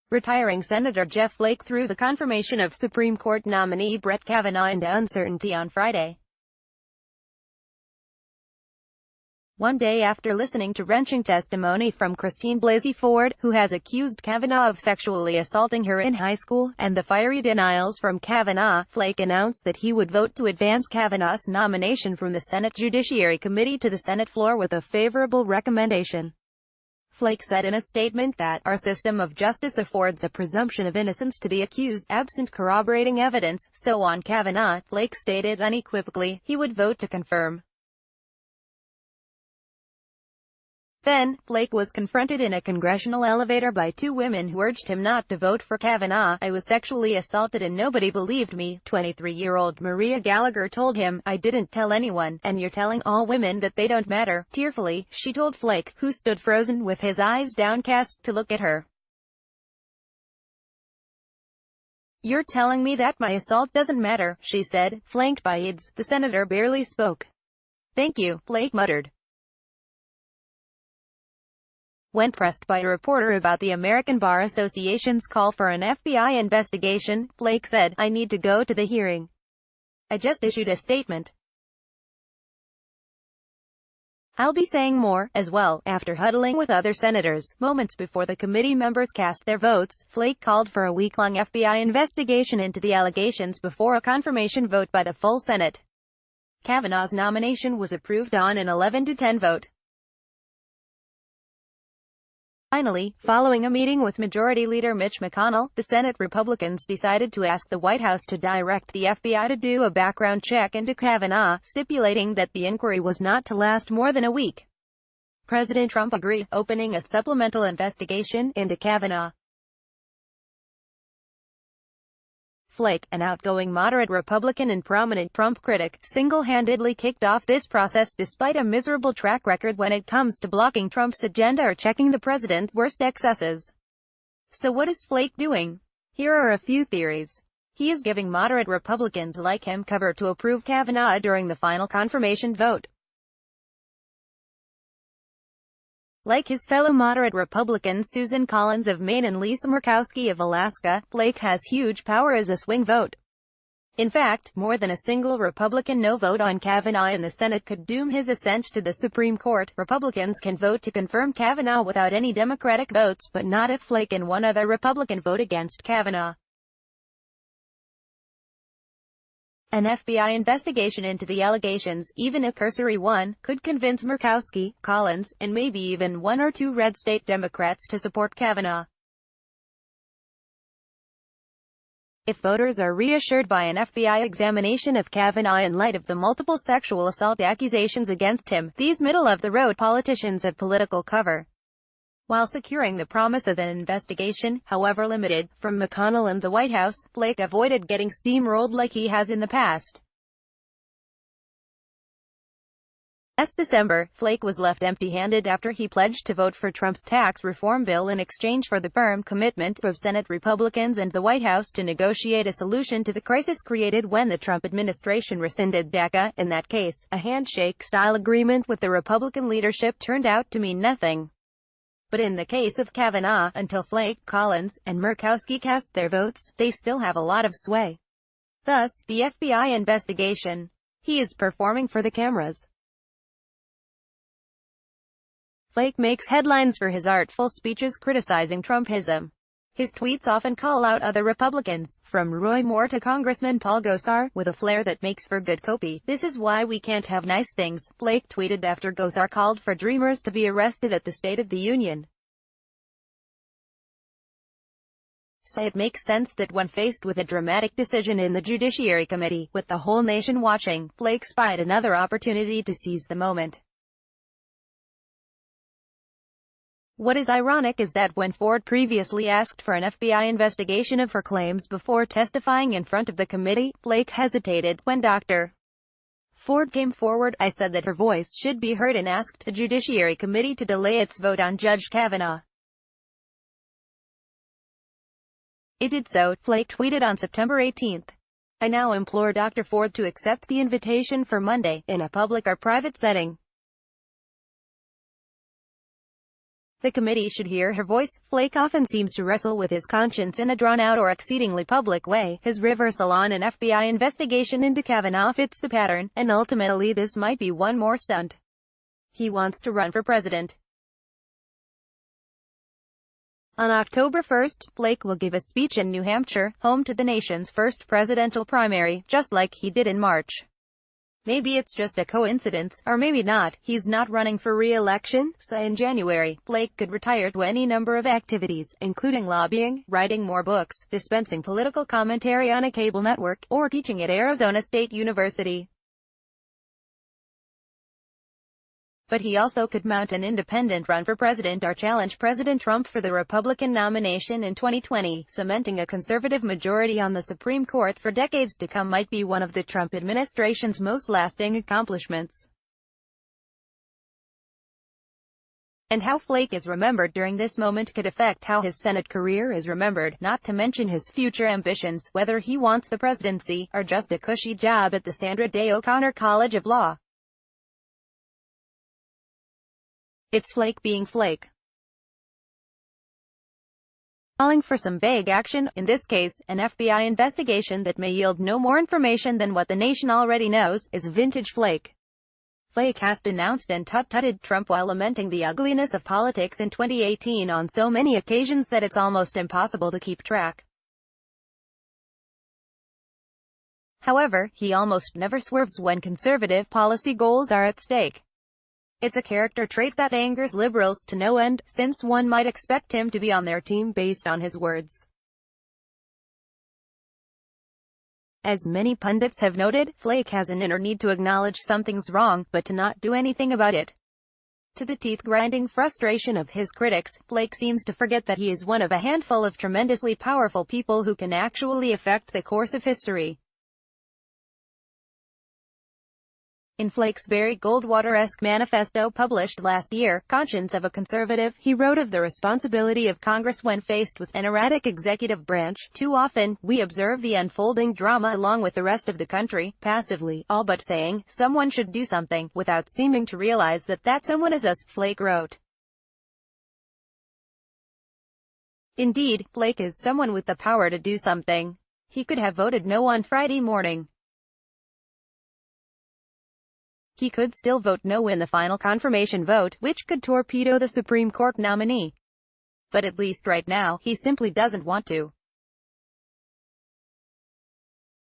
Retiring Senator Jeff Flake threw the confirmation of Supreme Court nominee Brett Kavanaugh into uncertainty on Friday. One day after listening to wrenching testimony from Christine Blasey Ford, who has accused Kavanaugh of sexually assaulting her in high school, and the fiery denials from Kavanaugh, Flake announced that he would vote to advance Kavanaugh's nomination from the Senate Judiciary Committee to the Senate floor with a favorable recommendation. Flake said in a statement that, "Our system of justice affords a presumption of innocence to the accused, absent corroborating evidence." So on Kavanaugh, Flake stated unequivocally, he would vote to confirm. Then, Flake was confronted in a congressional elevator by two women who urged him not to vote for Kavanaugh. "I was sexually assaulted and nobody believed me," 23-year-old Maria Gallagher told him. "I didn't tell anyone, and you're telling all women that they don't matter." Tearfully, she told Flake, who stood frozen with his eyes downcast, to look at her. "You're telling me that my assault doesn't matter," she said. Flanked by aides, the senator barely spoke. "Thank you," Flake muttered. When pressed by a reporter about the American Bar Association's call for an FBI investigation, Flake said, "I need to go to the hearing. I just issued a statement. I'll be saying more, as well." After huddling with other senators, moments before the committee members cast their votes, Flake called for a week-long FBI investigation into the allegations before a confirmation vote by the full Senate. Kavanaugh's nomination was approved on an 11-10 vote. Finally, following a meeting with Majority Leader Mitch McConnell, the Senate Republicans decided to ask the White House to direct the FBI to do a background check into Kavanaugh, stipulating that the inquiry was not to last more than a week. President Trump agreed, opening a supplemental investigation into Kavanaugh. Flake, an outgoing moderate Republican and prominent Trump critic, single-handedly kicked off this process despite a miserable track record when it comes to blocking Trump's agenda or checking the president's worst excesses. So what is Flake doing? Here are a few theories. He is giving moderate Republicans like him cover to approve Kavanaugh during the final confirmation vote. Like his fellow moderate Republicans Susan Collins of Maine and Lisa Murkowski of Alaska, Flake has huge power as a swing vote. In fact, more than a single Republican no vote on Kavanaugh in the Senate could doom his ascent to the Supreme Court. Republicans can vote to confirm Kavanaugh without any Democratic votes, but not if Flake and one other Republican vote against Kavanaugh. An FBI investigation into the allegations, even a cursory one, could convince Murkowski, Collins, and maybe even one or two red state Democrats to support Kavanaugh. If voters are reassured by an FBI examination of Kavanaugh in light of the multiple sexual assault accusations against him, these middle-of-the-road politicians have political cover. While securing the promise of an investigation, however limited, from McConnell and the White House, Flake avoided getting steamrolled like he has in the past. Last December, Flake was left empty-handed after he pledged to vote for Trump's tax reform bill in exchange for the firm commitment of Senate Republicans and the White House to negotiate a solution to the crisis created when the Trump administration rescinded DACA. In that case, a handshake-style agreement with the Republican leadership turned out to mean nothing. But in the case of Kavanaugh, until Flake, Collins, and Murkowski cast their votes, they still have a lot of sway. Thus, the FBI investigation. He is performing for the cameras. Flake makes headlines for his artful speeches criticizing Trumpism. His tweets often call out other Republicans, from Roy Moore to Congressman Paul Gosar, with a flair that makes for good copy. "This is why we can't have nice things," Flake tweeted after Gosar called for Dreamers to be arrested at the State of the Union. So it makes sense that when faced with a dramatic decision in the Judiciary Committee, with the whole nation watching, Flake spied another opportunity to seize the moment. What is ironic is that when Ford previously asked for an FBI investigation of her claims before testifying in front of the committee, Flake hesitated. When Dr. Ford came forward, I said that her voice should be heard and asked the Judiciary Committee to delay its vote on Judge Kavanaugh. It did so, Flake tweeted on September 18. "I now implore Dr. Ford to accept the invitation for Monday, in a public or private setting. The committee should hear her voice. Flake often seems to wrestle with his conscience in a drawn-out or exceedingly public way. His reversal on an FBI investigation into Kavanaugh fits the pattern, and ultimately this might be one more stunt. He wants to run for president. On October 1, Flake will give a speech in New Hampshire, home to the nation's first presidential primary, just like he did in March. Maybe it's just a coincidence, or maybe not. He's not running for re-election, so in January, Flake could retire to any number of activities, including lobbying, writing more books, dispensing political commentary on a cable network, or teaching at Arizona State University. But he also could mount an independent run for president or challenge President Trump for the Republican nomination in 2020. Cementing a conservative majority on the Supreme Court for decades to come might be one of the Trump administration's most lasting accomplishments. And how Flake is remembered during this moment could affect how his Senate career is remembered, not to mention his future ambitions, whether he wants the presidency, or just a cushy job at the Sandra Day O'Connor College of Law. It's Flake being Flake. Calling for some vague action, in this case, an FBI investigation that may yield no more information than what the nation already knows, is vintage Flake. Flake has denounced and tut-tutted Trump while lamenting the ugliness of politics in 2018 on so many occasions that it's almost impossible to keep track. However, he almost never swerves when conservative policy goals are at stake. It's a character trait that angers liberals to no end, since one might expect him to be on their team based on his words. As many pundits have noted, Flake has an inner need to acknowledge something's wrong, but to not do anything about it. To the teeth-grinding frustration of his critics, Flake seems to forget that he is one of a handful of tremendously powerful people who can actually affect the course of history. In Flake's very Goldwater-esque manifesto published last year, Conscience of a Conservative, he wrote of the responsibility of Congress when faced with an erratic executive branch. Too often, we observe the unfolding drama along with the rest of the country, passively, all but saying, someone should do something, without seeming to realize that that someone is us, Flake wrote. Indeed, Flake is someone with the power to do something. He could have voted no on Friday morning. He could still vote no in the final confirmation vote, which could torpedo the Supreme Court nominee. But at least right now, he simply doesn't want to.